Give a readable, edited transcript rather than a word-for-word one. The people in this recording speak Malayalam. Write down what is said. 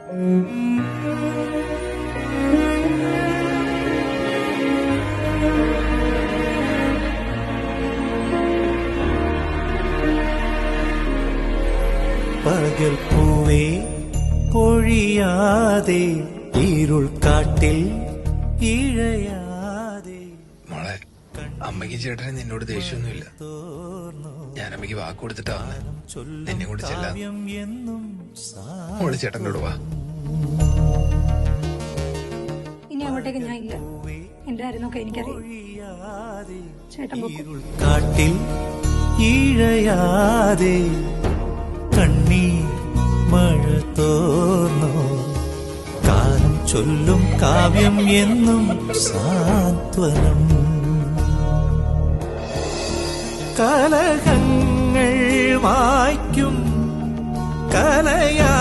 പകൽ പൂവേ പൊഴിയാതെ ഇരുൾ കാട്ടിൽ ഇഴയാതെ. മോളെ, അമ്മയ്ക്ക് ചേട്ടന് നിന്നോട് ദേഷ്യമൊന്നുമില്ല. ഞാൻ അമ്മയ്ക്ക് വാക്ക് കൊടുത്തിട്ടാ നിന്നെ കൊണ്ട് ചെല്ലാൻ. മോള് ചേട്ടനോട് വാ. ഇനി അങ്ങോട്ടേക്ക് ഞാൻ ഇല്ല. എന്റെ കാര്യമൊക്കെ എനിക്കറിയാം. ചേട്ടൻ ഇരുൾ കാട്ടിൽ ഇഴയാതെ കണ്ണീർ മഴ തോർന്നോ. കാലം ചൊല്ലും കാവ്യം എന്നും സാന്ത്വനം. കലഹങ്ങൾ മായ്ക്കും കലയാ